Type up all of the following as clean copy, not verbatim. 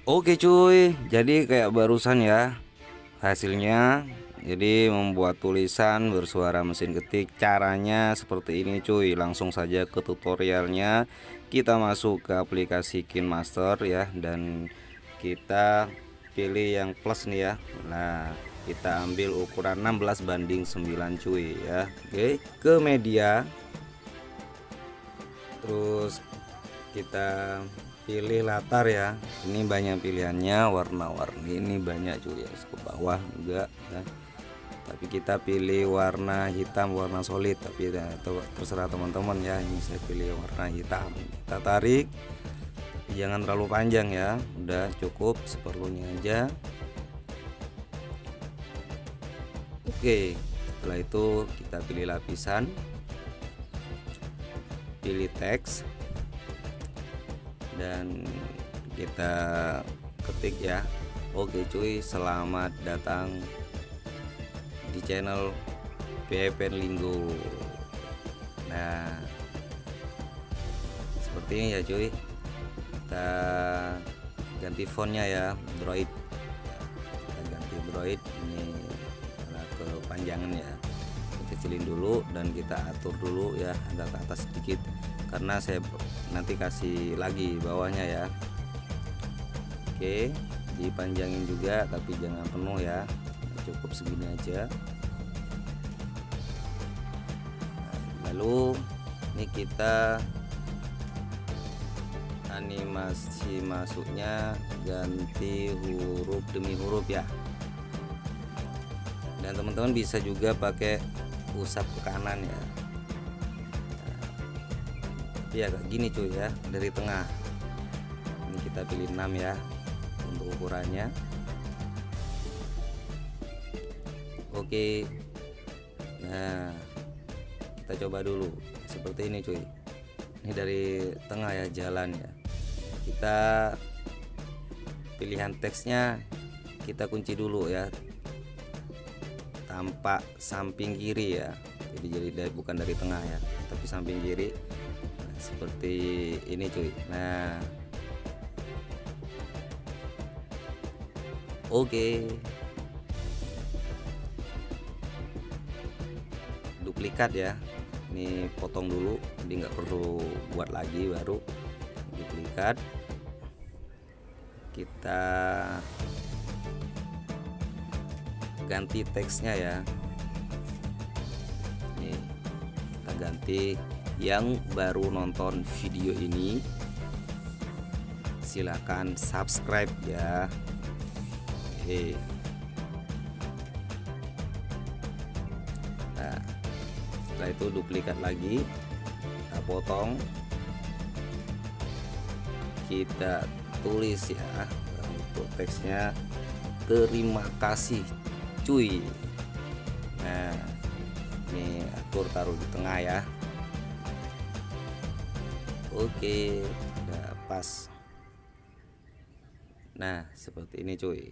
Oke cuy, jadi kayak barusan ya hasilnya. Jadi membuat tulisan bersuara mesin ketik caranya seperti ini cuy. Langsung saja ke tutorialnya. Kita masuk ke aplikasi KineMaster ya, dan kita pilih yang plus nih ya. Nah, kita ambil ukuran 16:9 cuy ya. Oke, ke media. Terus kita pilih latar ya, ini banyak pilihannya, warna-warni ini banyak cuy ya, ke bawah juga ya. Tapi kita pilih warna hitam, warna solid, tapi ya, terserah teman-teman ya. Ini saya pilih warna hitam. Kita tarik, jangan terlalu panjang ya, udah cukup seperlunya aja. Oke, setelah itu kita pilih lapisan, pilih teks, dan kita ketik ya. Oke cuy, selamat datang di channel PPN Linggo. Nah, seperti ini ya cuy. Kita ganti fontnya ya, Droid. Kita ganti Droid, ini karena kepanjangan ya. Kecilin dulu dan kita atur dulu ya, agak ke atas sedikit karena saya nanti kasih lagi bawahnya ya. Oke, dipanjangin juga tapi jangan penuh ya, cukup segini aja. Lalu ini kita animasi masuknya ganti huruf demi huruf ya, dan teman-teman bisa juga pakai usap ke kanan ya. Ya kayak gini cuy ya, dari tengah. Ini kita pilih 6 ya untuk ukurannya. Oke, nah kita coba dulu seperti ini cuy. Ini dari tengah ya, jalan ya. Kita pilihan teksnya kita kunci dulu ya, tampak samping kiri ya. Jadi bukan dari tengah ya, tapi samping kiri. Nah, seperti ini cuy. Nah, oke. Duplikat ya. Ini potong dulu, jadi nggak perlu buat lagi, baru duplikat. Kita ganti teksnya ya. Nih, kita ganti. Yang baru nonton video ini silakan subscribe ya. Oke. Nah, setelah itu duplikat lagi, kita potong, kita tulis ya untuk teksnya, terima kasih cuy. Nah, ini atur taruh di tengah ya. Oke, udah pas. Nah, seperti ini cuy.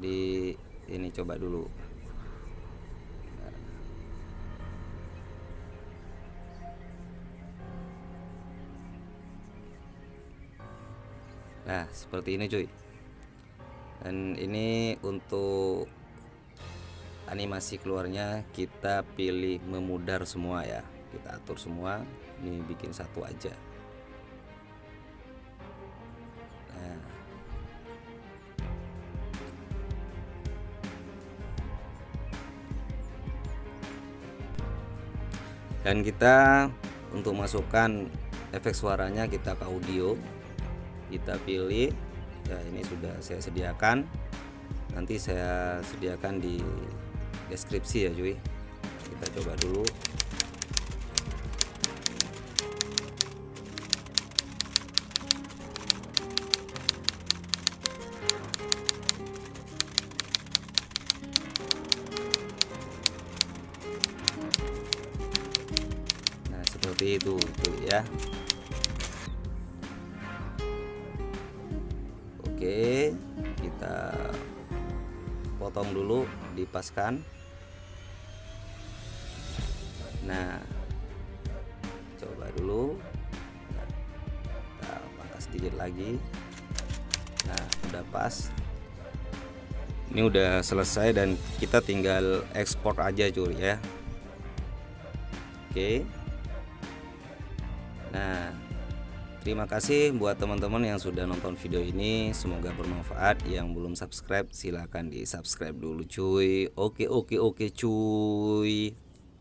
Di ini coba dulu. Nah, seperti ini cuy. Dan ini untuk animasi keluarnya kita pilih memudar semua ya. Kita atur semua. Ini bikin satu aja. Nah, dan kita untuk masukkan efek suaranya kita ke audio, kita pilih ya. Ini sudah saya sediakan, nanti saya sediakan di deskripsi ya cuy. Kita coba dulu. Nah, seperti itu cuy ya. Oke, kita potong dulu, dipaskan. Nah, coba dulu, kita pangkas dikit lagi. Nah udah pas, ini udah selesai dan kita tinggal ekspor aja cuy ya. Oke. Nah terima kasih buat teman-teman yang sudah nonton video ini, semoga bermanfaat. Yang belum subscribe silahkan di subscribe dulu cuy. Oke cuy.